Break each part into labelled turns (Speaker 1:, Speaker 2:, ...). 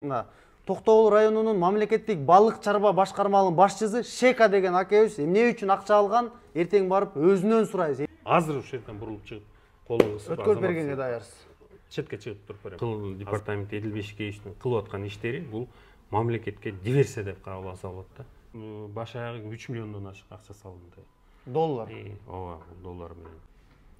Speaker 1: Мына Токтогул районунун мамлекеттик балык чарба башкармалыгынын башчысы Шека деген акебиз эмне үчүн акча алган, эртең барып өзүнөн сурайбыз.
Speaker 2: Азыр ушул жерден бурулуп чыгып, колун кысып
Speaker 1: Өткөрүп бергенге даярсыз.
Speaker 2: Четке чыгып туруп берем. Кыл департамент Эдилбеш Кеевичтин кылып аткан иштери бул мамлекетке диверсия деп кабыл алса болот да. Баш аягы 3 миллиондон ашык акча салынды.
Speaker 1: Доллар.
Speaker 2: Ооба, доллар менен.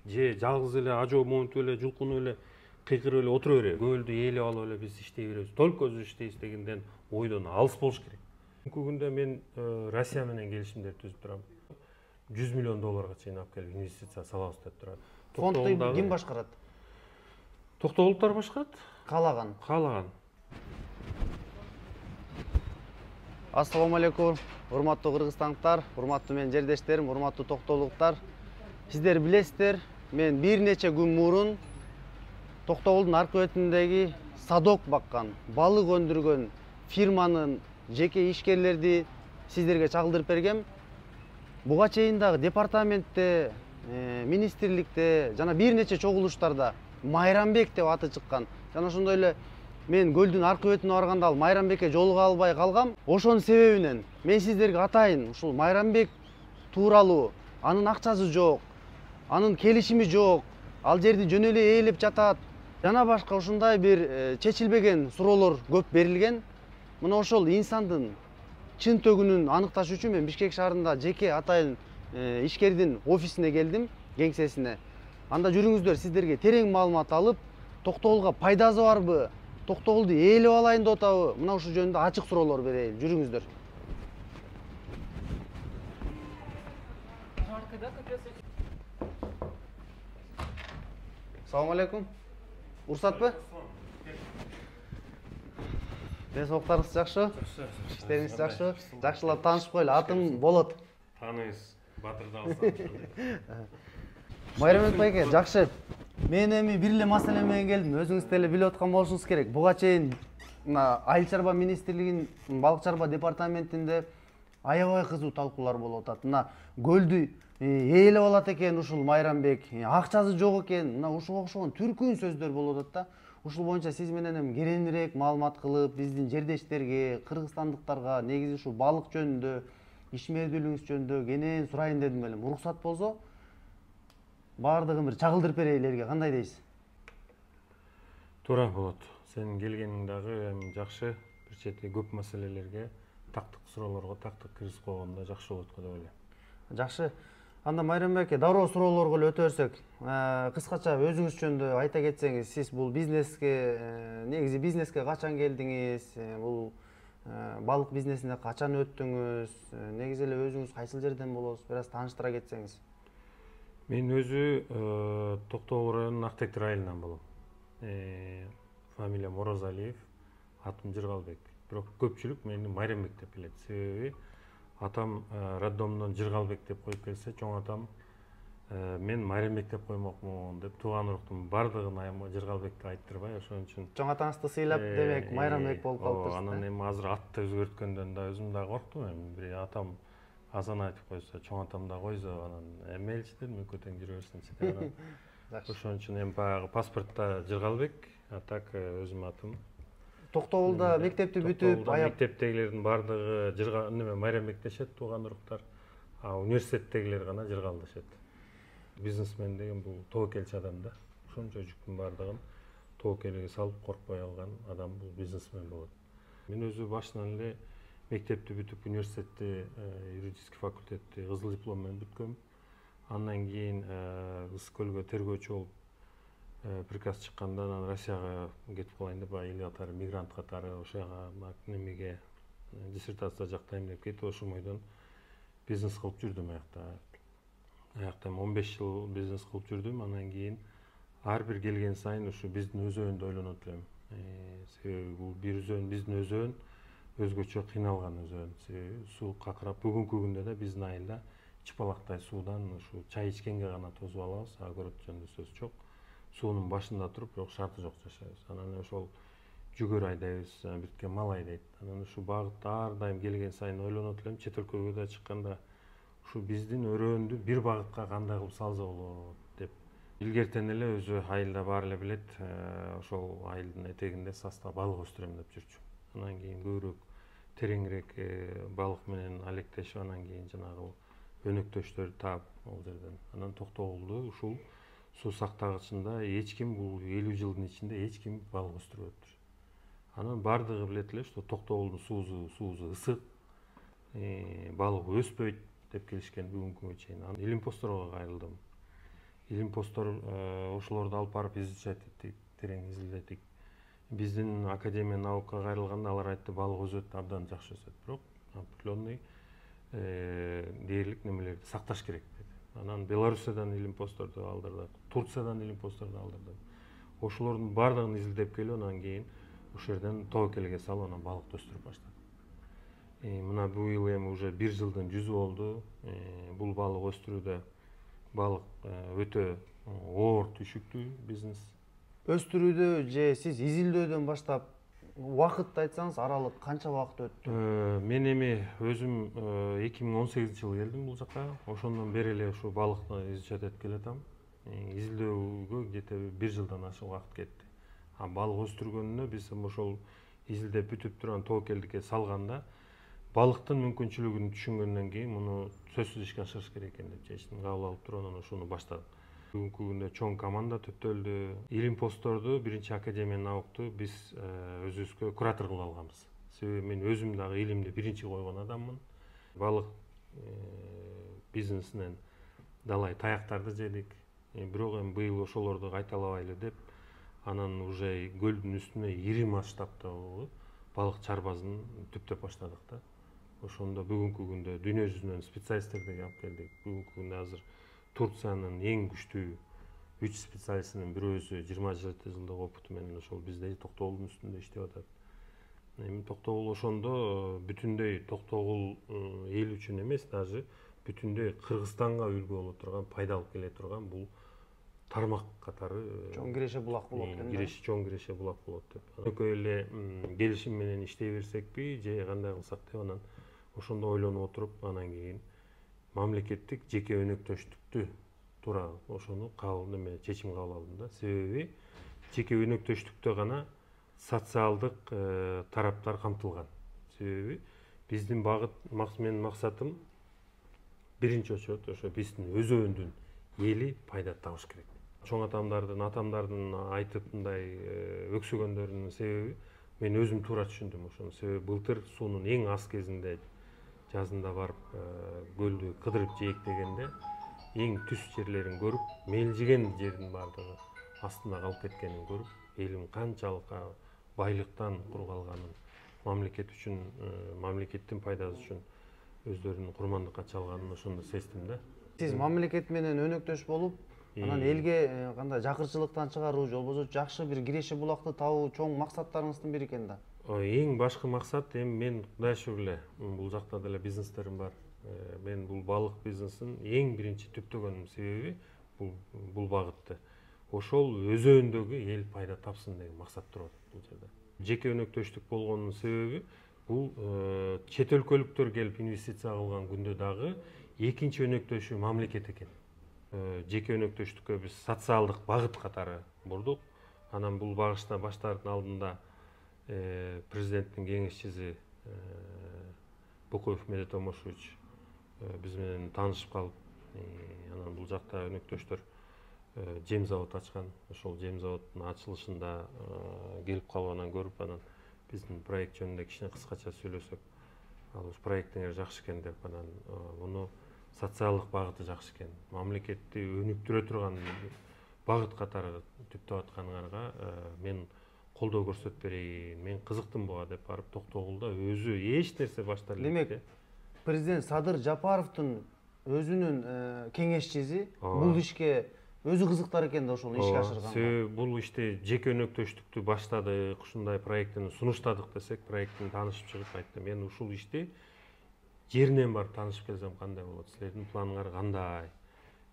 Speaker 2: Же жалгыз эле ажоо монтуп эле, жулкунуп эле, кыйкырып эле отура береби. Көлдү ээлеп алып эле биз иштей беребиз. Только өзү иштейбиз дегенден ойдон алыс болуш керек. Бүгүнкү күндө мен Россия менен келишимдер түзүп турам. 100 миллион долларга чейин алып келип инвестиция салабыз деп турат.
Speaker 1: Фондду ким башкарат?
Speaker 2: Токтогулдуктар башкарат.
Speaker 1: Каалаган. Ассаламу алейкум, урматтуу кыргызстандыктар, урматтуу менин жердештерим, урматтуу токтогулдуктар. Сиздер билесиздер, мен бир нече күн мурун Токтогулдун аркы бетиндеги садок баккан, балык өндүргөн фирманын жеке ишкерлерди сиздерге чагылдырып бергем. Буга чейин дагы департаментте, министрликте жана бир нече чогулуштарда Майрамбек деп аты чыккан. Жана ошондой эле мен көлдүн аркы бетине барганда ал Майрамбекке жолуга албай калгам. Ошонун себебинен мен сиздерге атайын ушул Майрамбек тууралуу, анын акчасы жок, анын келишими жок, ал жерди жөн эле ээлеп жатат. Жана башка ушундай бир чечилбеген суроолор көп берилген. Мына ошол инсандын чын төгүнүн аныкташ үчүн мен Бишкек шаарында жеке атайын ишкердин офисине келдим, кеңсесине. Анда жүрүңүздөр, сиздерге терең маалымат алып, Токтогулга пайдасы барбы, Токтогулду ээлеп алайын деп атабы, мына ушул жөнүндө ачык суроолор берейин. Жүрүңүздөр. Салам алейкум. Урсатпы? Денсаулыктарыңыз жакшы? Иштериңиз жакшы? Жакшылап таанышып коелу. Атым Болот.
Speaker 2: Тааныйбыз, Батырды алсам.
Speaker 1: Майрамбек байке, жакшы. Мен эми бир эле маселе менен келдим. Өзүңүз деле билип аткан болушуңуз керек. Буга чейин мына Айыл чарба министрлигинин балык чарба департаментинде аябай кызуу талкуулар болуп атат. Мына көлдү ээлеп алат экен ушул Майрамбек, акчасы жок экен. Мына ушуга окшогон түркүн сөздөр болуп атат да. Ушул боюнча сиз менен эми кененирээк маалымат кылып, биздин жердештерге, кыргызстандыктарга негизи ушул балык жөнүндө, ишмердүүлүгүңүз жөнүндө кенен сурайын дедим элем. Уруксат болсо, баардыгын бир чагылдырып берейин элерге. Кандай дейсиз?
Speaker 2: Туура болот. Сенин келгениң дагы эми жакшы. Бир чети көп маселелерге, тактык суроолорго тактык киргизип койгондо жакшы болот го деп ойлойм.
Speaker 1: Жакшы. Анда Майрамбек, дароо суроолорго эле өтө берсек, кыскача өзүңүз жөнүндө айта кетсеңиз, сиз бул бизнеске, негизи бизнеске качан келдиңиз, бул балык бизнесине качан өттүңүз, негизи эле өзүңүз кайсыл жерден болосуз, бир аз тааныштыра кетсеңиз.
Speaker 2: Мен өзү Токтогул районунун Актектир айылынан болом. Фамилиям Орозалиев, атым Жыргалбек. Бирок көпчүлүк мени Майрамбек деп билет. Себеби атам роддомдон Жыргалбек деп коюп келсе, чоң атам мен Майрамбек деп коймокмун деп тууган уруктун бардыгын Жыргалбек деп айттырбай, ошон үчүн
Speaker 1: Чоң атаңызды сыйлап, демек Майрамбек болуп калыптырсыз.
Speaker 2: Анан эми азыр атты өзгөрткөндөн да өзүм да корктум эми. Бир атам Азан айтып койсо, чоң атам да койсо, анан мейличи дедим, экөө тең жүрө берсинчи деп анан. Ошон үчүн эми баягы паспортто Жыргалбек, а так өзүм атым.
Speaker 1: Токтогулда мектепти бүтүп,
Speaker 2: мектептегилердин бардыгы Майрамбек дешет, тууган уруктар, а университеттегилер гана Жыргал дешет. Бизнесмен деген бул тобокелчи адам да. Ошончо жүктүн бардыгын тобокелге салып коркпой алган адам бул бизнесмен болот. Мен өзү башынан эле мектепти бүтүп, университетти, юридический факультетти кызыл диплом менен бүткөм. Андан кийин Ысык көлгө тергөөчү болуп приказ чыкканда, анан Россияга кетип калайын деп, эл катары, мигрант катары ошого немеге диссертация жактайм деп кетип, ошол бойдон бизнес кылып жүрдүм аякта. Аякта 15 жыл бизнес кылып жүрдүм. Андан кийин ар бир келген сайын ушу биздин өзөндү ойлонот элем. Себеби бул бир өзөн, биздин өзөн өзгөчө кыйналган өзөн. Себеби суу какырап, бүгүнкү күндө да биздин айылда чыпалактай суудан ушу чай ичкенге гана тосуп алабыз, огород жөнүндө сөз жок. Суунун башында туруп, бирок шарты жок жашайбыз. Анан ошол жүгөр айдайбыз, биртке мал айдайт. Анан ушу багытта ар дайым келген сайын ойлонот элем, чет өлкөгө да чыкканда ушу биздин өрөөндү бир багытка кандай кылып салса болот деп. Илгертен эле өзү айылда баары эле билет, ошол айылдын этегинде Саста балык өстүрөм деп жүрчү. Анан кийин көбүрөөк тереңирээк балык менен алектешип, анан кийин жанагы өнөктөштөрдү таап ал жерден. Анан Токтогулду ушул суу сактагычында эч ким бул 50 жылдын ичинде эч ким балык өстүрбөптүр. Анан бардыгы билет эле, что Токтогулдун суусу ысык, балык өспөйт деп келишкен бүгүнкү күнгө чейин. Анан илимпоздорго кайрылдым. Илимпоздор ошолорду алып барып изучать эттик, терең изилдедик. Биздин Академия наукага кайрылганда алар айтты, балык өсөт, абдан жакшы өсөт, бирок определенный дээрлик немелерди сакташ керек деди. Анан Белоруссиядан илимпоздорду алдырдык, Турциядан илимпоздорду алдырдык. Ошолордун бардыгын изилдеп келип, анан кийин ошол жерден тобокелге салып, анан балыкты өстүрүп баштадык. Мына быйыл эми уже 1 жылдын жүзү болду. Бул балык өстүрүүдө балык өтө оор түшүктүү бизнес.
Speaker 1: Өстүрүүдө же сиз изилдөөдөн баштап убакытты айтсаңыз, аралык канча убакыт өттү?
Speaker 2: Мен эми өзүм 2018-жылы келдим бул жака. Ошондон бери эле ушу балыкты изучать этип келатам. Изилдөөгө где-то 1 жылдан ашык убакыт кетти. Балык өстүргөнүнө биз ошол изилдеп бүтүп турган тобокелдикке салганда балыктын мүмкүнчүлүгүн түшүнгөндөн кийин муну сөзсүз ишке ашырыш керек экен деп чечтим, кабыл алып туруп анан ошону баштадык. Бүгүнкү күндө чоң команда төптөлдү. Илимпоздорду, биринчи Академия наукту биз өзүбүзгө куратор кылып алганбыз. Себеби мен өзүм дагы илимди биринчи койгон адаммын. Балык бизнесинен далай таяктарды жедик. Бирок эми быйыл ошолорду кайталабайлы деп, анан уже көлдүн үстүнө ири масштабтагы балык чарбазын түптөп баштадык да. Ошондо бүгүнкү күндө дүйнө жүзүнөн специалисттерди алып келдик. Бүгүнкү күндө азыр Турциянын эң күчтүү 3 специалистинин бирөөсү 27 жылдык опыту менен ошол бизде Токтогулдун үстүндө иштеп атат. Эми Токтогул ошондо бүтүндөй Токтогул эл үчүн эмес, даже бүтүндөй Кыргызстанга үлгү боло турган, пайда алып келе турган бул тармак катары
Speaker 1: Чоң киреше булак болот экен да.
Speaker 2: Чоң киреше булак болот деп. Экөө эле келишим менен иштей берсекпи, же кандай кылсак деп анан ошондо ойлонуп отуруп, анан кийин мамлекеттик жеке өнөктөштүктү туура ошону чечим кабыл алдым да. Себеби жеке өнөктөштүктө гана социалдык тараптар камтылган. Себеби биздин менин максатым биринчи очоод ошо биздин өзөөндүн эли пайда табыш керек. Чоң атамдардын айтып мындай өксөгөндөрүнүн себеби мен өзүм туура түшүндүм ошону. Себеби былтыр суунун эң аз кезинде жазында барып көлдү кыдырып жээктегенде эң түз жерлерин көрүп, мелжиген жердин бардыгы астында калып кеткенин көрүп, элим канчалык байлыктан кур калганын, мамлекет үчүн, мамлекеттин пайдасы үчүн өздөрүнүн курмандыкка чалганын ошондо сездим да.
Speaker 1: Сиз мамлекет менен өнөктөш болуп, анан элге кандай жакырчылыктан чыгаруу, же болбосо жакшы бир киреше булакты табуу чоң максаттарыңыздын бири экен да.
Speaker 2: Эң башкы максат эми мен Кудай шүгүр эле бул жакта деле бизнестерим бар. Мен бул балык бизнесин эң биринчи түптөгөнүм себеби бул багытты. Ошол өзөөндөгү эл пайда тапсын деген максат туруп атат бул жерде. Жеке өнөктөштүк болгонунун себеби бул чет өлкөлүктөр келип инвестиция кылган күндө дагы экинчи өнөктөшү мамлекет экен. Жеке өнөктөштүккө биз социалдык багыт катары бурдук. Анан бул багышта баштардын алдында президенттин кеңешчиси Букоев Медет Омошович биз менен таанышып калып, анан бул жакта өнөктөштөр жем завод ачкан. Ошол жем заводдун ачылышында келип калып анан көрүп, анан биздин проект жөнүндө кичине кыскача сүйлөсөк, ал проекттиңер жакшы экен деп, анан муну социалдык багыты жакшы экен, мамлекетти өнүктүрө турган багыт катары түптөп атканыңарга мен колдоо көрсөтүп берейин, мен кызыктым буга деп барып Токтогулда өзү эч нерсе баштар элек.
Speaker 1: Демек, президент Садыр Жапаровдун өзүнүн кеңешчиси бул ишке өзү кызыктар экен да ошол ишке ашырганга.
Speaker 2: Себеби бул иште жеке өнөктөштүктү баштадык, ушундай проекттин сунуштадык десек, проекттин таанышып чыгып айтты. Мен ушул ишти жеринен барып таанышып келсем кандай болот, силердин планыңар кандай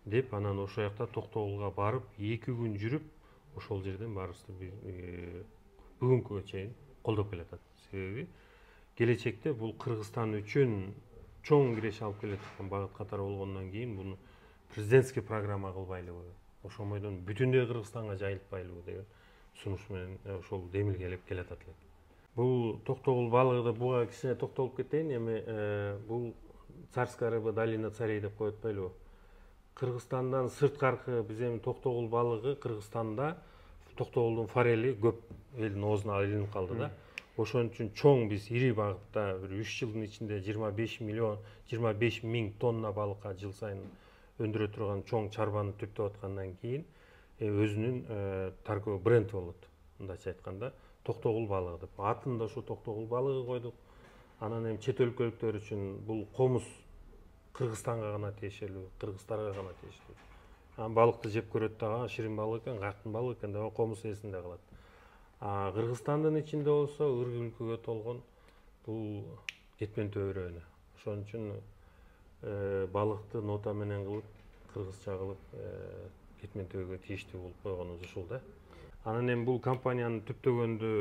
Speaker 2: деп, анан ошол жакта Токтогулга барып 2 күн жүрүп, ошол жерден баарыбызды бүгүнкүгө чейин колдоп келатат. Себеби келечекте бул Кыргызстан үчүн чоң киреше алып келе турган багыт катары болгондон кийин буну президентский программа кылбайлыбы, ошомойдон бүтүндөй Кыргызстанга жайылтпайлыбы деген сунуш менен ошол демилгелеп келатат элек. Бул токтогул балыгы буга кичине токтолуп кетейин. Эми бул царская рыба долина царей деп коюп атпайлыбы? Кыргызстандан сырткы аркы биз эми токтогул балыгы Кыргызстанда токтогулдун форели көп элдин оозуна илинип калды да. Ошон үчүн чоң биз ири багытта бир 3 жылдын ичинде 25 миң тонна балыкка жыл сайын өндүрө турган чоң чарбаны түптөп аткандан кийин өзүнүн торговый бренди болот. Мындайча айтканда токтогул балыгы деп. Атын да ушу токтогул балыгы койдук. Анан эми чет өлкөлүктөр үчүн бул комуз Кыргызстанга гана тиешелүү, кыргыздарга гана тиешелүү. Анан балыкты жеп көрөт да, ширин балык экен, каяктын балыгы экен деп комуз эсинде калат. Кыргызстандын ичинде болсо ыр күлкүгө толгон бул кетмен төбөрөнү. Ошон үчүн балыкты нота менен кылып, кыргызча кылып кетмен төбөгө тийиштүү болуп койгонубуз ушул да. Анан эми бул компаниянын түптөгөндө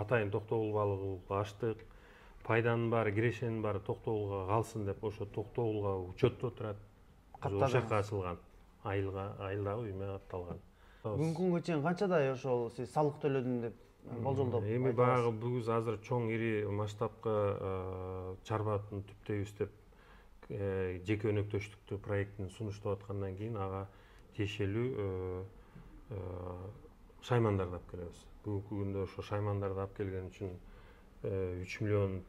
Speaker 2: атайын токтогул балыгы ачтык. Пайданын баары, кирешенин баары токтогулга калсын деп ошо токтогулга учетто турат. Ошол жакка ачылган. Айылдагы үймө катталган.
Speaker 1: Бүгүнкү күнгө чейин канчадай ошол сиз салык төлөдүм деп болжолдоп
Speaker 2: эми баягы бүгүз азыр чоң ири масштабка чарбатын түптөйбүз деп жеке өнөктөштүктү проектин сунуштап аткандан кийин ага тиешелүү шаймандарды алып келебиз. Бүгүнкү күндө ошо шаймандарды алып келген үчүн 3 миллион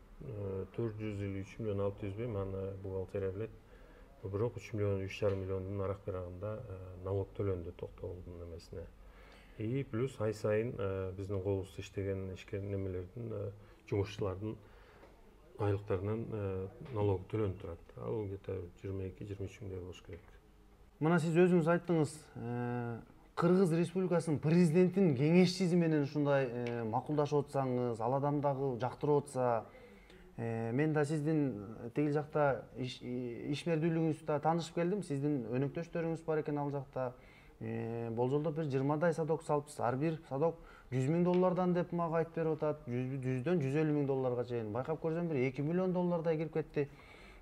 Speaker 2: 400 или 3 миллион 600 бей, маны бухгалтерия билет. Бирок 3 миллион 3,5 миллиондун арак бирагында налог төлөндү токтогулдун эмесине. И плюс ай сайын биздин колубузда иштеген немелердин жумушчулардын айлыктарынан налог төлөнүп турат. Ал где-то 22-23 миңдей болуш керек.
Speaker 1: Мына сиз өзүңүз айттыңыз, Кыргыз Республикасынын президентин кеңешчиси менен ушундай макулдашып отсаңыз, ал адам дагы жактырып отса, мен да сиздин тигил жакта ишмердүүлүгүңүздү таанышып келдим. Сиздин өнөктөштөрүңүз бар экен ал жакта. Болжолдо бир 20дай садок салыпсыз. Ар бир садок 100 миң доллардан деп мага айтып берип атат. 100дөн 150 миң долларга чейин. Байкап көрсөм бир 2 миллион доллардай кирип кетти.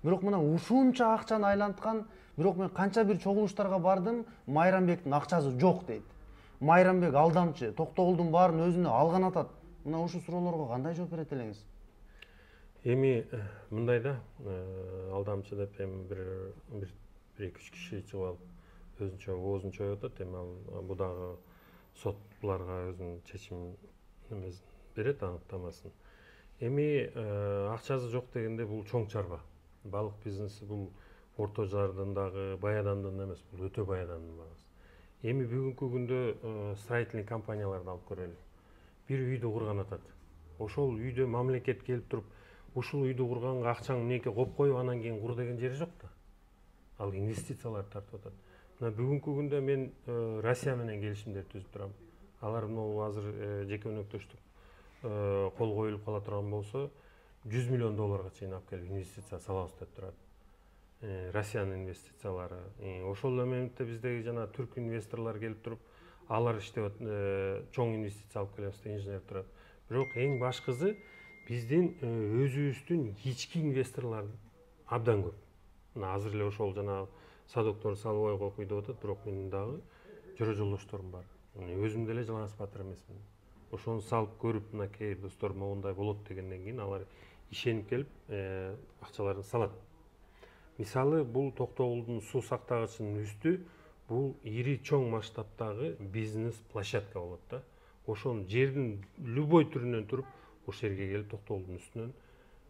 Speaker 1: Бирок мына ушунча акчаны айланткан, бирок мен канча бир чогулуштарга бардым, Майрамбектин акчасы жок дейт. Майрамбек алдамчы, токтогулдун баарын өзүнө алган атат. Мына ушул суроолорго кандай жооп берет элеңиз?
Speaker 2: Эми мындай да, алдамчы деп эми бир 2-3 киши чыгып алып өзүнчө оозун чоюп атат. Эми ал бу дагы сот буларга өзүнүн чечим немесин берет, аныктамасын. Эми акчасы жок дегенде бул чоң чарба. Балык бизнеси бул орто жардындагы бай адамдын эмес, бул өтө бай адамдын багысы. Эми бүгүнкү күндө строительный компанияларды алып көрөлү. Бир үйдү курган атат. Ошол үйдө мамлекет келип туруп, ушул үйдү курганга акчаңды мынеке коюп коюп, анан кийин кур деген жери жок да. Ал инвестициялар тартып атат. Мына бүгүнкү күндө мен Россия менен келишимдер түзүп турам. Алар могу азыр жеке өнөктөштүк кол коюлуп кала турган болсо, 100 миллион долларга чейин алып келип инвестиция салабыз деп турат. Россиянын инвестициялары. Ошол элементте биздеги жана түрк инвесторлор келип туруп, алар иштеп чоң инвестиция алып келебиз деп инженер турат. Бирок эң башкысы биздин өзүбүздүн ички инвесторлор абдан көп. Мына азыр эле ошол жана садоктор салып ой коюп деп атат, бирок менин дагы жора жолдошторум бар. Өзүм деле жалаңаш батыр эмесмин. Ошону салып көрүп, мынакей достор моундай болот дегенден кийин алар ишенип келип акчаларын салат. Мисалы, бул токтогулдун суу сактагычынын үстү бул ири чоң масштабтагы бизнес площадка болот да. Ошонун жердин любой түрүнөн туруп, ошол жерге келип токтогулдун үстүнөн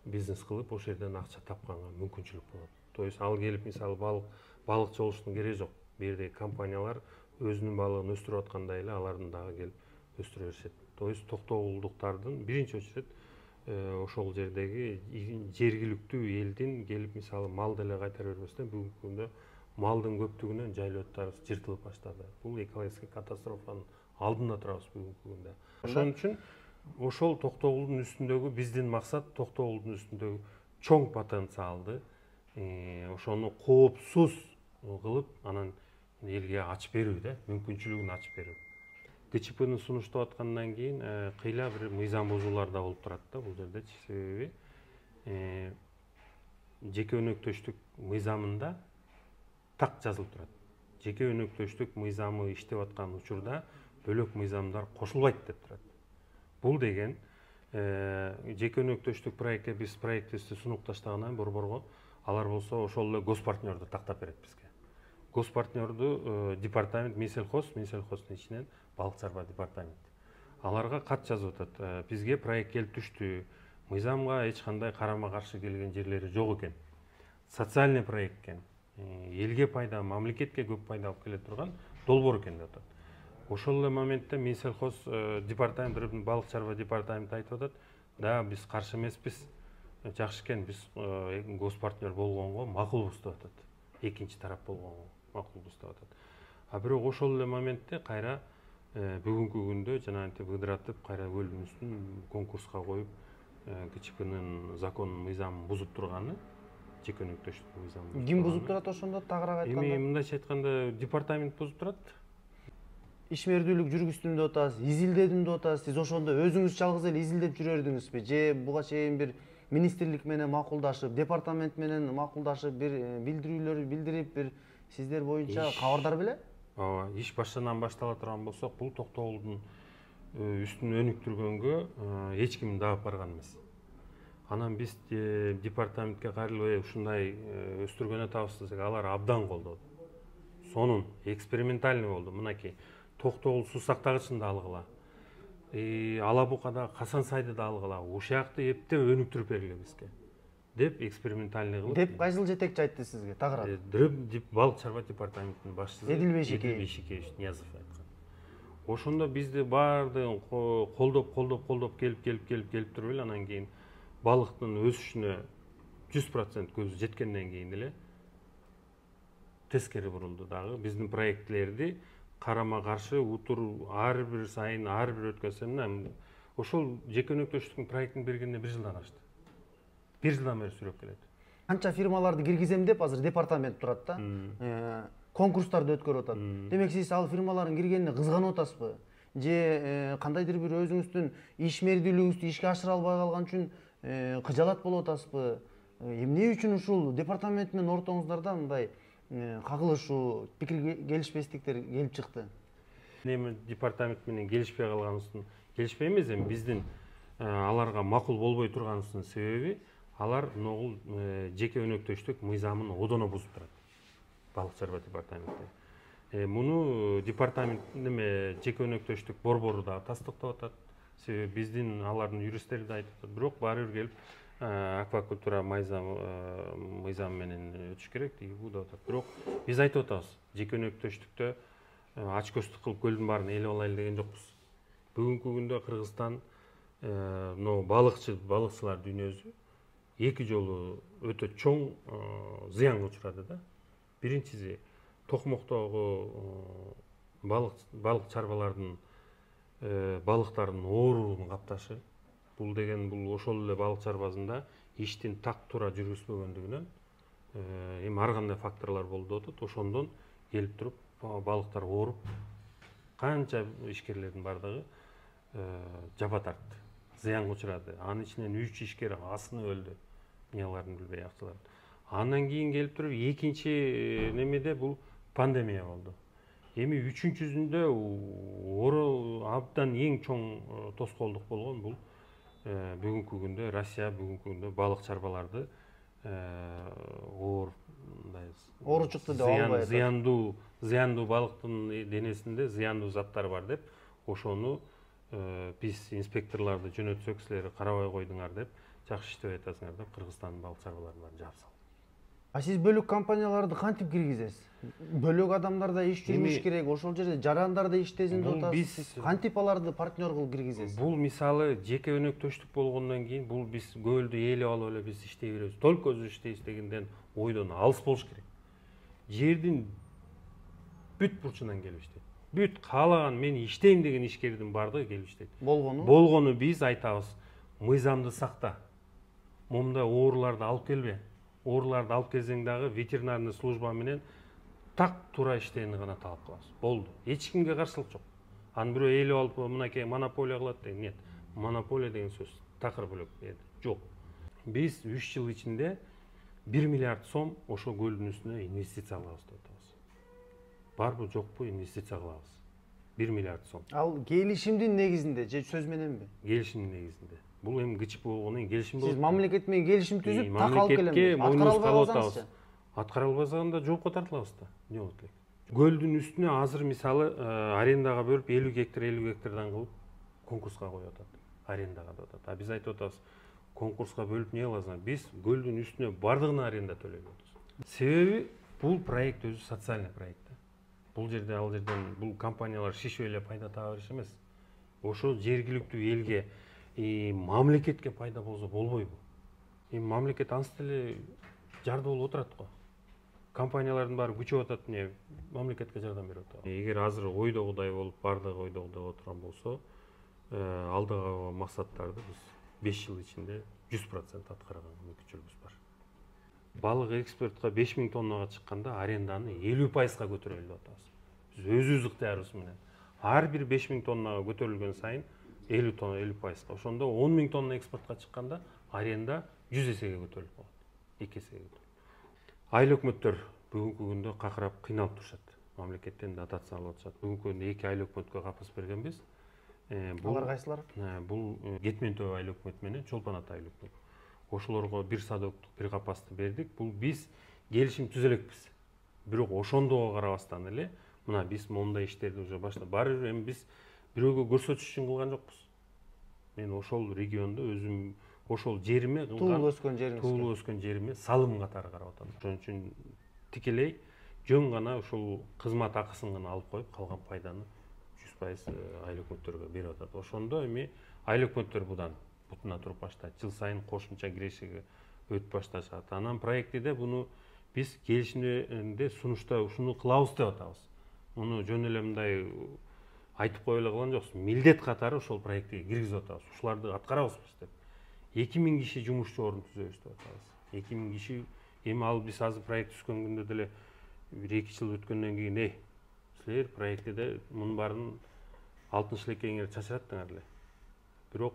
Speaker 2: бизнес кылып, ошол жерден акча тапканга мүмкүнчүлүк болот. То есть ал келип мисалы балыкчы болуштун кереги жок. Бу жердеги компаниялар өзүнүн балыгын өстүрүп аткандай эле алардын дагы келип өстүрө беришет. То есть токтогулдуктардын биринчи очередь ошол жердеги жергиликтүү элдин келип мисалы малды эле кайтара бербестен бүгүнкү күндө малдын көптүгүнөн жайлооттор жыртылып баштады. Бул экологический катастрофанын алдында турабыз бүгүнкү күндө. Ошон үчүн ошол токтогулдун үстүндөгү биздин максат токтогулдун үстүндөгү чоң потенциалды ошону коопсуз кылып анан элге ачып берүү да, мүмкүнчүлүгүн ачып берүү. КЧПны сунуштап аткандан кийин кыйла бир мыйзам бузуулар да болуп турат да бул жердечи. Себеби жеке өнөктөштүк мыйзамында так жазылып турат. Жеке өнөктөштүк мыйзамы иштеп аткан учурда бөлөк мыйзамдар кошулбайт деп турат. Бул деген Жеке өнөктөштүк проектке биз проектибизди сунуп таштагандан борборго алар болсо ошол эле госпартнерду тактап берет бизге. Госпартнерду департамент Минсельхоздун ичинен балык чарба департамент. Аларга кат жазып атат. Бизге проект келип түштү. Мыйзамга эч кандай карама каршы келген жерлери жок экен. Социальный проект экен. Элге пайда, мамлекетке көп пайда алып келе турган долбоор экен деп атат. Ошол эле моментте Минсельхоз департамент, балык чарба департаменти айтып атат, да биз каршы эмеспиз, жакшы экен, биз госпартнер болгонго макулбуз деп атат. Экинчи тарап болгонго макулбуз деп атат. А бирок ошол эле моментте кайра бүгүнкү күндө жанагынтип ыдыратып, кайра көлдүн үстүн конкурска коюп, КЧКнын законун, мыйзамын бузуп турганы, жеке өнөктөштүк мыйзамын.
Speaker 1: Ким бузуп турат ошондо, тагыраак айтканда?
Speaker 2: Эми мындайча айтканда департамент бузуп турат.
Speaker 1: Ишмердүүлүк жүргүздүм деп атасыз, изилдедим деп атасыз. Сиз ошондо өзүңүз жалгыз эле изилдеп жүрөрдүңүзбү? Же буга чейин бир министрлик менен макулдашып, департамент менен макулдашып, бир билдирүүлөр билдирип, бир сиздер боюнча кабардар беле?
Speaker 2: Ооба, иш башынан баштала турган болсок, бул Токтогулдун үстүн өнүктүргөнгө эч ким дагып барган эмес. Анан биз департаментке кайрылып ушундай өстүргөн атабыз десек, алар абдан колдоду. Сонун экспериментальный болду. Мынакей Токтогул суу сактагычын да алгыла. Алабукада Касан сайды да алгыла. Ушакты эптеп өнүктүрүп бергиле бизге. Деп экспериментальный кылып.
Speaker 1: Деп кайсыл жетекчи айтты сизге? Тагыраак.
Speaker 2: Балык чарба департаментинин башчысы
Speaker 1: Эдил Бейшикеев
Speaker 2: Ниязов айткан. Ошондо бизди баардыгын колдоп келип туруп эле анан кийин балыктын өсүшүнө 100% көзү жеткенден кийин эле тескери бурулду дагы. Биздин проектлерди карама каршы утур ар бир сайын, ар бир өткөн сайын ошол жеке өнөктөштүктүн проектин бергенине 1 жылдан ашты. 1 жылдан бери сүрөп келет.
Speaker 1: Канча фирмаларды киргизем деп азыр департамент турат да. Конкурстарды өткөрүп атат. Демек сиз ал фирмалардын киргенине кызганып атасызбы? Же кандайдыр бир өзүңүздүн ишмердүүлүгүңүздү ишке ашыра албай калган үчүн кыжалат болуп атасызбы? Эмне үчүн ушул департамент менен ортоңуздарда мындай кагылышуу, пикир келишпестиктер келип чыкты?
Speaker 2: Эми департамент менен келишпей калганыбыздын, келишпей эмес, эми биздин аларга макул болбой турганыбыздын себеби алар могул жеке өнөктөштүк мыйзамын одоно бузуп турат. Балык чарба департаменти. Муну департамент жеке өнөктөштүк борбору да тастыктап атат. Себеби биздин алардын юристтери да айтып атат. Бирок баары бир келип аквакультура мыйзам менен өтүш керек дейт деп атат. Бирок биз айтып атабыз, жеке өнөктөштүктө ачкөздүк кылып көлдүн баарын ээлеп алайлы деген жокпуз. Бүгүнкү күндө Кыргызстан балыкчылар дүйнөсү 2 жолу өтө чоң зыянга учурады да. Биринчиси токмоктогу балык чарбалардын балыктардын ооруунун капташы. Бул деген ошол эле балык чарбасында иштин так туура жүргүзбөгөндүгүнөн эми ар кандай факторлор болду деп атат. Ошондон келип туруп балыктар ооруп, канча ишкерлердин бардыгы жаба тартты, зыянга учурады. Анын ичинен 3 ишкер асынып өлдү. Эмнелерин билбей акчаларын. Андан кийин келип туруп экинчи немеде бул пандемия болду. Эми 3-жүзүндө абдан эң чоң тоскоолдук болгон бул бүгүнкү күндө Россия балык чарбаларды
Speaker 1: оору чыкты деп албай атат.
Speaker 2: Зыяндуу балыктын денесинде зыяндуу заттар бар деп, ошону биз инспекторлорду жөнөтсөк, силер карабай койдуңар деп, жакшы иштебей атасыңар деп, Кыргызстандын балык чарбаларын баарын жаап салды.
Speaker 1: А сиз бөлөк компанияларды кантип киргизесиз? Бөлөк адамдар да иш жүрүш керек, ошол жерде жарандар да иштесин деп атасыз. Кантип аларды партнер кылып киргизесиз?
Speaker 2: Бул мисалы жеке өнөктөштүк болгондон кийин бул биз көлдү ээлеп алып эле биз иштей беребиз. Только өзү иштейбиз дегенден ойдон алыс болуш керек. Жердин бүт бурчунан келип иштейт. Бүт каалаган мен иштейм деген ишкердин бардыгы келип иштейт. Болгону биз айтабыз, мыйзамды сакта. Момундай ооруларды алып келбе. Ооруларды алып келсең дагы ветеринарный служба менен так туура иштегенди гана талап кылабыз. Болду. Эч кимге каршылык жок. Аны бирөө ээлеп алып мынакей монополия кылат деген нет. Монополия деген сөз такыр бөлөк жок. Биз 3 жыл ичинде 1 миллиард сом ошо көлдүн үстүнө инвестиция кылабыз деп атабыз. Барбы жокпу инвестиция кылабыз. 1 миллиард сом.
Speaker 1: Ал келишимдин негизинде же сөз мененби?
Speaker 2: Келишимдин негизинде. Бул эми ГЧП болгондон кийин келишим болот.
Speaker 1: Сиз мамлекет менен келишим түзүп, так алып
Speaker 2: Мамлекетке
Speaker 1: келем. Аткара
Speaker 2: мойнубузду
Speaker 1: албай
Speaker 2: алып
Speaker 1: калсаңызчы?
Speaker 2: атабыз. Аткара албасаганда жоопко тартылабыз да. Эмне болот элек? Көлдүн үстүнө азыр мисалы арендага бөлүп 50 гектардан кылып конкурска коюп атат. Арендага деп атат. А биз айтып атабыз, конкурска бөлүп эмне кыласыңар? Биз көлдүн үстүнө бардыгына аренда төлөйбүз атабыз. Себеби бул проект өзү социальный проект. Бул жерде ал жерден бул компаниялар шишип эле пайда таба бериш эмес. Ошо жергиликтүү элге, мамлекетке пайда болсо болбойбу? Эми мамлекет ансыз деле жарды болуп отурат го. Компаниялардын баары күчөп атат, эмне мамлекетке жардам берип атат. Эгер азыр ойдогудай болуп, бардыгы ойдогудай боло турган болсо, алдыга максаттарды биз 5 жыл ичинде 100% аткарганга мүмкүнчүлүгүбүз бар. Балык экспортко 5000 тоннага чыкканда аренданы 50%га көтөрөлүп атабыз. Биз өзүбүз ыктыярыбыз менен. Ар бир 5000 тоннага көтөрүлгөн сайын 50 тонна 50%га. Ошондо 10.000 тонна экспортко чыкканда аренда 100 эсеге көтөрүлүп калат. 2 эсеге көтөрүлүп. Айыл өкмөттөр бүгүнкү күндө какырап кыйналып турушат. Мамлекеттен дотация алып атышат. Бүгүнкү күндө 2 айыл өкмөткө капыс бергенбиз.
Speaker 1: Алар кайсылар?
Speaker 2: Бул Кетмен Төбө айыл өкмөтү менен Чолпон Ата айыл өкмөтү. Ошолорго бир садоктук, бир капасты бердик. Бул биз келишим түзө элекпиз. Бирок ошондого карабастан эле мына биз мондай иштерди уже баштап баары бир эми биз бирөөгө көрсөтүш үчүн кылган жокпуз. Мен ошол региондо өзүм ошол жериме
Speaker 1: туулуп өскөн
Speaker 2: жериме салым катары карап атам. Ошон үчүн тикелей жөн гана ушул кызмат акысын гана алып коюп, калган пайданы 100% айыл өкмөттөргө берип атат. Ошондо эми айыл өкмөттөр будан бутуна туруп баштайт. Жыл сайын кошумча кирешиге өтүп башташат. Анан проектиде буну биз келишимде сунушта ушуну кылабыз деп атабыз. Муну жөн эле мындай айтып коюп эле кылган жокпуз. Милдет катары ошол проектиге киргизип атабыз. Ушуларды аткарабыз деп. 2000 киши жумушчу орун түзөбүз деп атабыз. 2000 киши эми ал биз азыр проект түзгөн күндө деле 1-2 жыл өткөндөн кийин силер проектиде мунун баарын алтын шилекейиңер чачыраттыңар эле. Бирок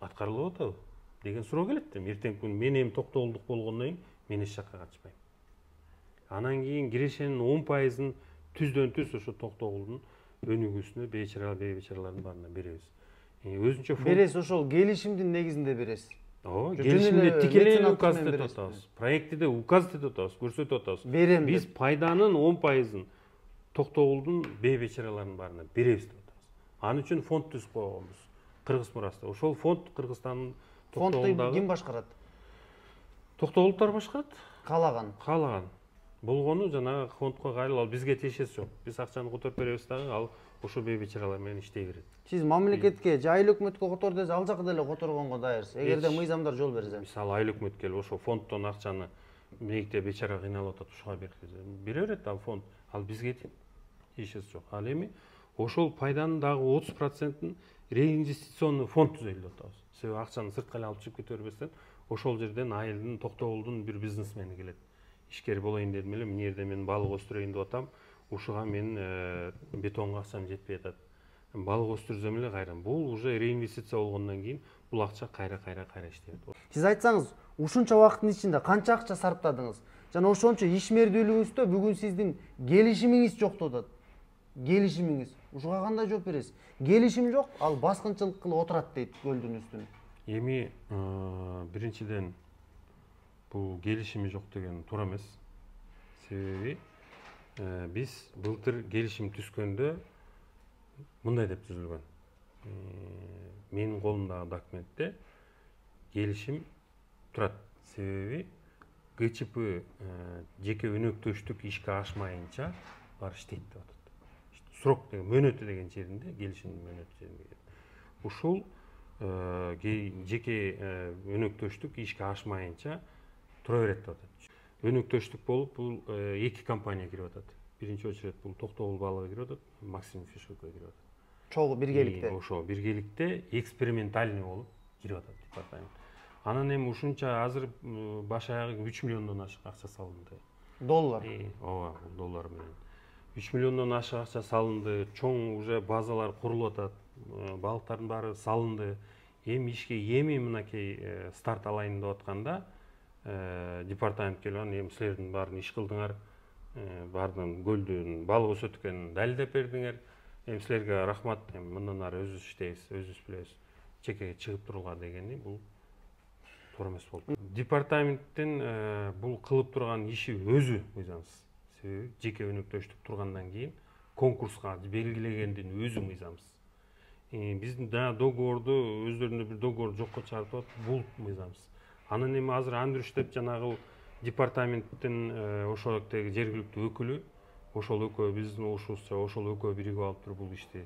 Speaker 2: аткарылып атабы деген суроо келет да. Эртеңки күнү мен эми токтогулдук болгондон кийин мен эч жакка катышпайм. Анан кийин кирешенин 10%-ын түздөн түз ошо токтогулдун өнүгүүсүнө бейчаралардын баарына беребиз. Өзүнчө
Speaker 1: бересиз, ошол келишимдин негизинде бересиз.
Speaker 2: Ооба, келишимде тикелей указ этип атабыз. Проектиде указ этип атабыз, көрсөтүп атабыз. Биз пайданын 10%-ын токтогулдун бейчаралардын баарына беребиз деп атабыз. Аны үчүн фонд түзүп койгонбуз. Кыргыз мурасты. Ошол фонд Кыргызстандын
Speaker 1: фондду ким башкарат?
Speaker 2: Токтогулдуктар башкарат.
Speaker 1: Каалаган.
Speaker 2: Болгону жанагы фондко кайрылып, ал бизге тиешеси жок. Биз акчаны которуп беребиз дагы, ал ошо бейчаралар менен иштей берет.
Speaker 1: Сиз мамлекетке же айыл өкмөткө котор десе, ал жакка деле которгонго дайырсыз. Эгерде мыйзамдар жол берсе.
Speaker 2: Мисалы айыл өкмөт келип ошо фонддон акчаны мейкте бейчара кыйналып атат, ушуга бере берет ал фонд. Ал бизге тиешеси жок. Ал эми ошол пайданын дагы 30%-ын реинвестиционный фонд түзөйлү деп атабыз. Себеби акчаны сыртка эле алып чыгып кете бербестен, ошол жерден айылдын токтогулдун бир бизнесмени келет. Ишкер болоюн дедим эле, мына жерде мен балык өстүрөйүн деп атам. Ушуга мен бетонго акчам жетпей атат. Балык өстүрсөм эле кайра. Бул уже реинвестиция болгондон кийин бул акча кайра иштейт.
Speaker 1: Сиз айтсаңыз, ушунча убакыттын ичинде канча акча сарптадыңыз? Жана ошончо ишмердүүлүгүңүздө бүгүн сиздин келишимиңиз жок деп атат. Келишимиңиз. Ушуга кандай жооп бересиз? Келишим жок, ал баскынчылык кылып отурат дейт көлдүн үстүнө.
Speaker 2: Эми биринчиден бул келишими жок деген туура эмес. Себеби биз былтыр келишим түзгөндө мындай деп түзүлгөн. Менин колумдагы документте келишим турат. Себеби ГЧП жеке өнөктөштүк ишке ашмайынча бар иштейт деп атат. Срок деген мөөнөтү деген жеринде, келишимдин мөөнөтү жеринде. Ушул жеке өнөктөштүк ишке ашмайынча тура берет деп атат. Өнөктөштүк болуп бул 2 компания кирип атат. Биринчи очередь бул Токтогул балыгы кирип атат, Максим Фишерге кирип атат.
Speaker 1: Чогуу биргеликте.
Speaker 2: Ошо биргеликте экспериментальный болуп кирип атат департамент. Анан эми ушунча азыр баш аягы 3 миллиондон ашык акча салынды.
Speaker 1: Доллар.
Speaker 2: Ооба, доллар менен. 3 миллиондон ашык акча салынды, чоң уже базалар курулуп атат, балыктардын баары салынды. Эми ишке мынакей старт алайын деп атканда департамент келип анан эми силердин баарын иш кылдыңар, баардын көлдүн балык өсөт экенин далилдеп бердиңер. Эми силерге рахмат. Мындан ары өзүбүз иштейбиз, өзүбүз билебиз. Чекеге чыгып турууга дегени бул туура эмес болду. Департаменттин бул кылып турган иши өзү мыйзамсыз. Себеби жеке өнөктөштүк тургандан кийин конкурска белгилегендин өзү мыйзамсыз. Биздин дагы договорду өздөрүнүн бир договор жокко чыгарып атат, бул мыйзамсыз. Анан эми азыр Андрюш деп жанагы департаменттин ошолоктеги жергиликтүү өкүлү, ошол экөө биздин угушубузча ошол экөө биригип алып туруп бул ишти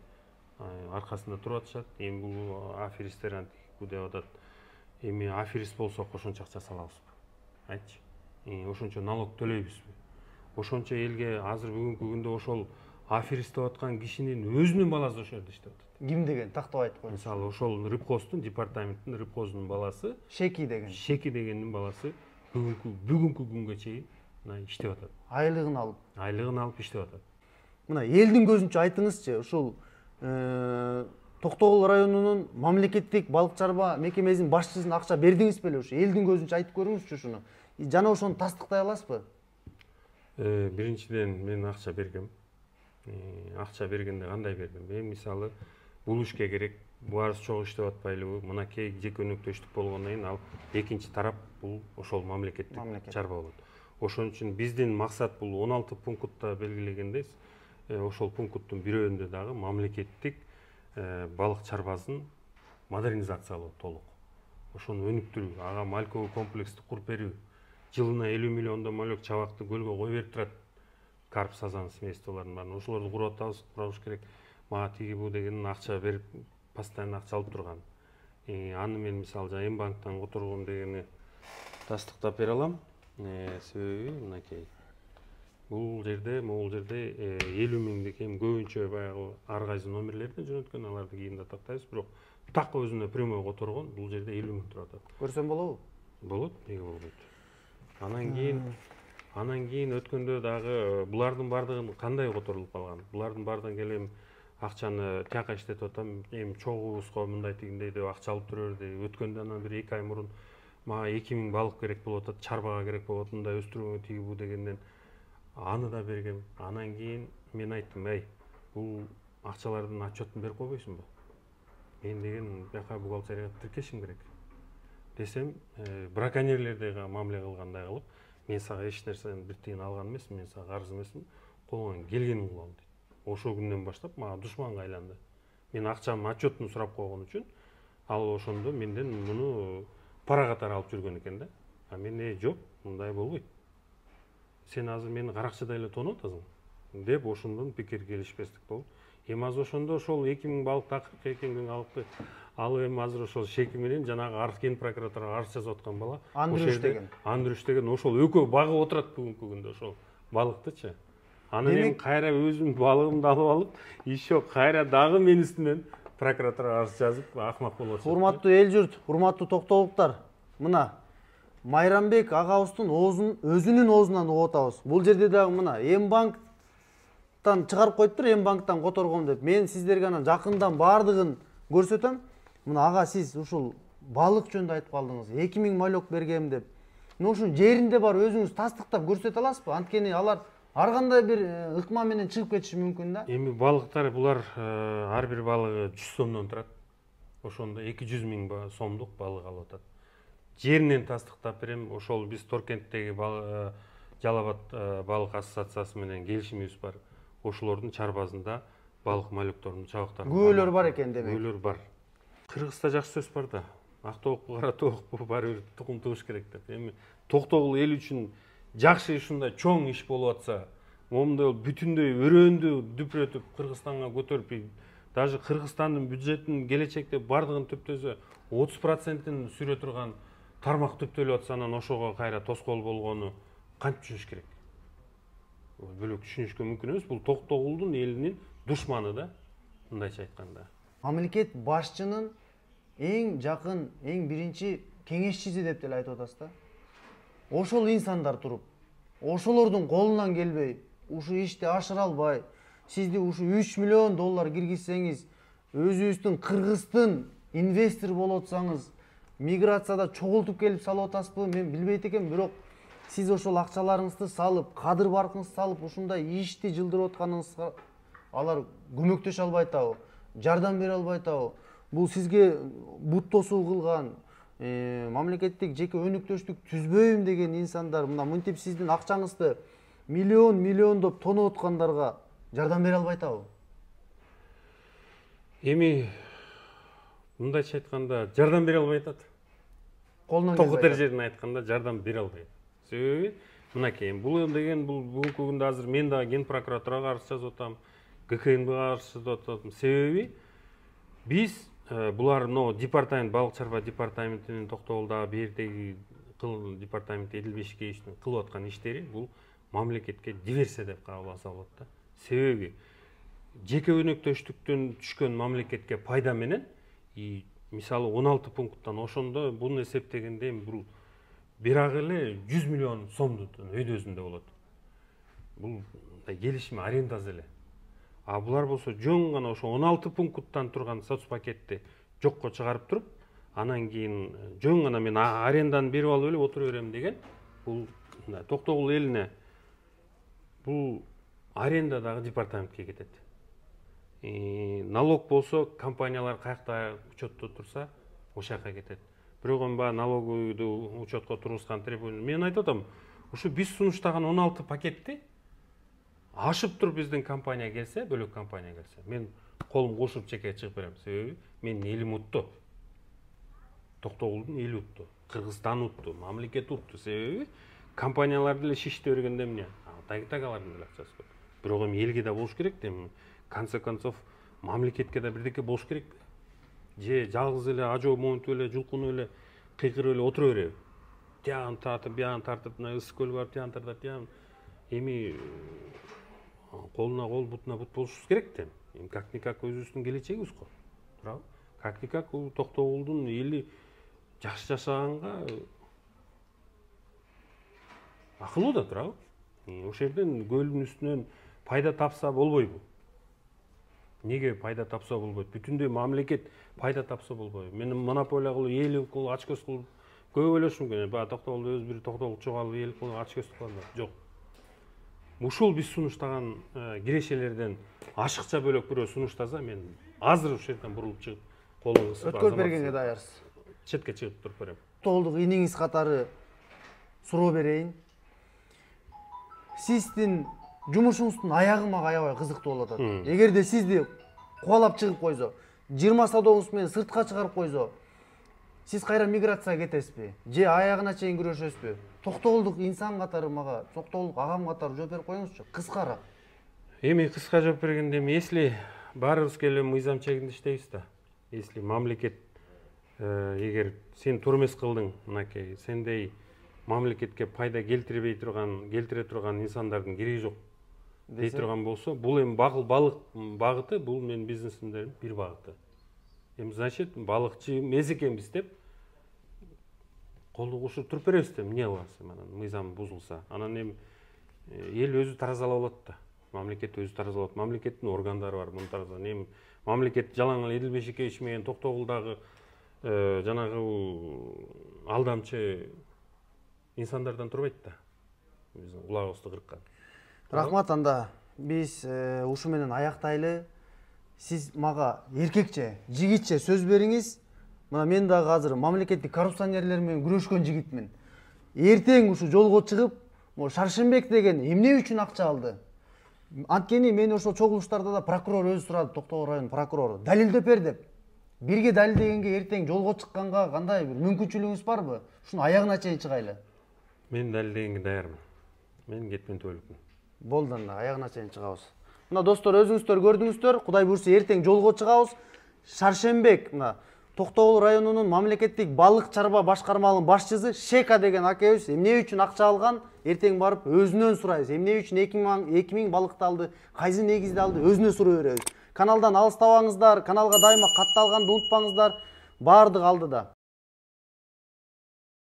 Speaker 2: аркасында туруп атышат. Эми бул аферисттер антип деп атат. Эми аферист болсок ошончо акча салабызбы? Айтчы. Ошончо налог төлөйбүзбү? Ошончо элге азыр бүгүнкү күндө ошол аферист деп аткан кишинин өзүнүн баласы ошол жерде иштеп атат.
Speaker 1: Ким деген тактап айтып коюңуз.
Speaker 2: Мисалы ошол рыбхоздун, департаменттин рыбхоздунун баласы
Speaker 1: Шеки деген.
Speaker 2: Шеки дегендин баласы бүгүнкү күнгө чейин мына иштеп атат.
Speaker 1: Айлыгын алып.
Speaker 2: Айлыгын алып иштеп атат.
Speaker 1: Мына элдин көзүнчө айтыңызчы, ушул Токтогул районунун мамлекеттик балык чарба мекемесинин башчысына акча бердиңиз беле ушу? Элдин көзүнчө айтып көрүңүзчү ушуну. Жана ошону тастыктай аласызбы?
Speaker 2: Биринчиден мен акча бергем. Акча бергенде кандай бердим? Мен мисалы бул ишке керек, баарыбыз чогуу иштеп атпайлыбы? Мынакей жеке өнөктөштүк болгондон кийин ал экинчи тарап бул ошол мамлекеттик чарба болот. Ошон үчүн биздин максат бул 16 пунктта белгилегендей, ошол пункттун бирөөндө дагы мамлекеттик балык чарбасын модернизациялоо толук. Ошону өнүктүрүү, ага мальковый комплексти куруп берүү. Жылына 50 миллиондон малек чабакты көлгө кое берип турат. Карп, сазан семействолордун баарын ошолорду куруп атабыз, курабыз керек. Мага тиги бу деген акча берип, постоянно акча алып турган. Аны мен мисалы жана М-банктан которгом дегени тастыктап бере алам. Себеби мынакей. Бул жерде, могул жерде 50 миңдик эми көбүнчө баягы ар кайсы номерлерди жөнөткөн, аларды кийин да тактайбыз, бирок так өзүнө прямой которгон бул жерде 50 миң туруп атат.
Speaker 1: Көрсөм болобу?
Speaker 2: Болот, неге болбойт. Анан кийин өткөндө дагы булардын баардыгын кандай которулуп калган? Булардын баардыгын келем акчаны тияка иштетип атам, эми чогуубузга мындай тигиндей деп акча алып турберди. Өткөндө анан бир 2 ай мурун мага 2000 балык керек болуп атат, чарбага керек болуп атат, мындай өстүрүүгө тиги бу дегенден аны да бергем. Анан кийин мен айттым, бул акчалардын отчетун берип койбойсуңбу? Мен деген бияка бухгалтерияга тиркешим керек. Десем, браконьерлердей мамиле кылгандай кылып, мен сага эч нерсени бир тиын алган эмесмин, мен сага карыз эмесмин, колуңан келгенин кылам дейт. Ошол күндөн баштап мага душманга айланды. Мен акчамдын отчетун сурап койгон үчүн ал ошондо менден муну пара катары алып жүргөн экен да. А мен жок, мындай болбойт. Сен азыр мени каракчыдай эле тонуп атасың деп ошондон пикир келишпестик болуп. Эми азыр ошондо ошол 2000 балыкты акыркы экендигин алыпты. Ал эми азыр ошол Шеки менен жанагы Аркен прокуратурага арыз жазып аткан бала. Андрюш деген ошол экөө багып отурат бүгүнкү күндө ошол балыктычы. Анан эми кайра өзүм балыгымды алып алып, еще кайра дагы мен үстүнөн прокуратурага арыз жазып, акмак болуп атышат.
Speaker 1: Урматтуу эл журт, урматтуу токтогулуктар. Мына Майрамбек агабыздын өзүнүн оозунан угуп атабыз. Бул жерде дагы мына М-банктан чыгарып коюптур, М-банктан которгом деп. Мен сиздерге анан жакындан баардыгын көрсөтөм. Мына ага сиз ушул балык жөнүндө айтып калдыңыз. 2000 малек бергем деп. Мына ушунун жеринде бар өзүңүз тастыктап көрсөтө аласызбы? Анткени алар ар кандай бир ыкма менен чыгып кетиши мүмкүн да.
Speaker 2: Эми балыктар булар ар бир балыгы 100 сомдон турат. Ошондо 200 миң сомдук балык алып атат. Жеринен тастыктап берем. Ошол биз Торкенттеги Жалал Абад балык ассоциациясы менен келишимибиз бар. Ошолордун чарбасында балык малектөрүнүн чабактары.
Speaker 1: Күбөлөр бар экен демек.
Speaker 2: Күбөлөр бар. Кыргызда жакшы сөз бар да. Ак тоокпу, кара тоокпу баары бир тукум тугуш керек деп. Эми Токтогул эл үчүн жакшы ушундай чоң иш болуп атса, момундай бүтүндөй өрөөндү дүпүрөтүп Кыргызстанга көтөрүп, даже Кыргызстандын бюджетин келечекте бардыгын төптөсө 30%-ин сүрө турган тармак төптөлүп атса, анан ошого кайра тоскоол болгону кантип түшүнүш керек? Бөлөк түшүнүшкө мүмкүн эмес. Бул Токтогулдун элинин душманы да, мындайча айтканда.
Speaker 1: Мамлекет башчынын эң жакын, эң биринчи кеңешчиси деп деле айтып атасыз да. Ошол инсандар туруп, ошолордун колунан келбей, ушу ишти ашыра албай, сизди ушу 3 миллион доллар киргизсеңиз, өзүбүздүн Кыргыздын инвестор болуп атсаңыз, миграцияда чогултуп келип салып атасызбы, мен билбейт экенмин, бирок сиз ошол акчаларыңызды салып, кадыр баркыңызды салып, ушундай ишти жылдырып атканыңызга алар көмөктөшө албай атабы, жардам бере албай атабы? Бул сизге бут тосуу кылган, мамлекеттик жеке өнүктөштүк түзбөйм деген инсандар мына мынтип сиздин акчаңызды миллиондоп тонуп аткандарга жардам бере албай атабы?
Speaker 2: Эми мындайча айтканда жардам бере албай атат.
Speaker 1: Колунан
Speaker 2: Токут эрежеден айтканда жардам бере албайт. Себеби мынакей, бул деген бул бүгүнкү күндө азыр мен дагы Ген прокуратурага каршы жазып атам, ГКНБга каршы жазып атам. Себеби биз булар департамент, балык чарба департаментинин Токтогулдагы бердеги департамент Эдилбешке кылып аткан иштери бул мамлекетке диверсия деп кабыл алса болот да. Себеби жеке өнөктөштүктөн түшкөн мамлекетке пайда менен мисалы 16 пункттан ошондо буну эсептегенде бул бирак эле 100 миллион сомдун өйдөсүндө болот. Бул келишим арендасы эле. А булар болсо жөн гана ошо 16 пункттан турган соцпакетти жокко чыгарып туруп, анан кийин жөн гана мен аренданы берип алып эле отура берем деген бул Токтогул элине бул аренда дагы департаментке кетет. Налог болсо компаниялар каякта учетто турса ошол жака кетет. Бирок баягы налоговыйду учетко тургузган требование. Мен айтып атам, ушу биз сунуштаган 16 пакетти ашып туруп биздин компания келсе, бөлөк компания келсе, мен колум кошуп чекке чыгып берем. Себеби менин элим утту. Токтогулдун эли утту, Кыргызстан утту, мамлекет утту. Себеби компанияларды эле шишти бергенде эмне? Тагалардын эле акчасы көп. Бирок эми элге да болуш керек да, в конце концов мамлекетке да бирдеке болуш керек. Же жалгыз эле ажоо монтуп эле, жулкунуп эле, кыйкырып эле отура береби? Тиян тартып, биян тартып, мына ысык көл бар, тиян тартып, тиян. Эми колуна кол, бутуна бут болушубуз керек да. Эми как-никак өзүбүздүн келечегибиз го. Туурабы? Как-никак Токтогулдун эли жакшы жашаганга акылуу да, туурабы? Ошол жерден көлдүн үстүнөн пайда тапса болбойбу? Неге пайда тапса болбойт? Бүтүндөй мамлекет пайда тапса болбойбу? Мен монополия кылып, ээлик кылып, ачкөз кылып көп ойлошум мүмкүн. Баягы Токтогулду өз бир Токтогул чогулуп, ээлик кылып, ачкөздүк кылган жок. Ушул биз сунуштаган кирешелерден ашыкча бөлөк бирөө сунуштаса, мен азыр ошол жерден бурулуп чыгып, колумду кысып
Speaker 1: өткөрүп бергенге даярсыз.
Speaker 2: Четке чыгып туруп берем.
Speaker 1: Токтогулдук иниңиз катары суроо берейин. Сиздин жумушуңуздун аягы мага аябай кызыктуу болуп атат. Эгерде сизди кубалап чыгып койсо, 20 садогуңуз менен сыртка чыгарып койсо, сиз кайра миграцияга кетесизби? Же аягына чейин күрөшөсүзбү? Токтогулдук инсан катары мага, Токтогулдук агам катары жооп берип коюңузчу, кыскараак.
Speaker 2: Эми кыска жооп бергенде, если баарыбыз келе мыйзам чегинде иштейбиз да. Если мамлекет эгер сен турмес кылдың, мынакей, сендей мамлекетке пайда келтире турган инсандардын кереги жок дей турган болсо, бул эми балык багыты, бул менин бизнесимдин бир багыты. Эми значит, балыкчы эмес экенбиз деп колду кошуп туруп беребиз да, эмне кылабыз? Анан мыйзам бузулса, анан эми эл өзү таразалап алат да. Мамлекет өзү таразалап, мамлекеттин органдары бар, муну таразалап. Эми мамлекет жалаң эле Эдилбешке ичмеген Токтогулдагы жанагы алдамчы инсандардан турбайт да. Биздин кулагыбызды кырккан.
Speaker 1: Рахмат, анда биз ушу менен аяктайлы. Сиз мага эркекче, жигитче сөз бериңиз. Мына мен дагы азыр мамлекеттик коррупционерлер менен күрөшкөн жигитмин. Эртең ушу жолго чыгып, Шаршембек деген эмне үчүн акча алды? Анткени мен ошол чогулуштарда да прокурор өзү сурады, Токтогул район прокурору. Далилдеп бер деп. Бирге далилдегенге эртең жолго чыкканга кандай бир мүмкүнчүлүгүңүз барбы? Ушуну аягына чейин чыгайлы.
Speaker 2: Мен далилдегенге даярмын. Мен кетмен төлөкмүн.
Speaker 1: Болду, анда аягына чейин чыгабыз. Мына достор, өзүңүздөр көрдүңүздөр, Кудай буйрса эртең жолго чыгабыз. Шаршембек, мына Токтогул районунун мамлекеттик балык чарба башкармалыгынын башчысы Шека деген акебиз эмне үчүн акча алган? Эртең барып өзүнөн сурайбыз. Эмне үчүн 2000 балыкты алды, кайсы негизде алды, өзүнө суроо беребиз. Каналдан алыстабаңыздар, каналга дайыма катталганды унутпаңыздар. Баардыгы алдыда.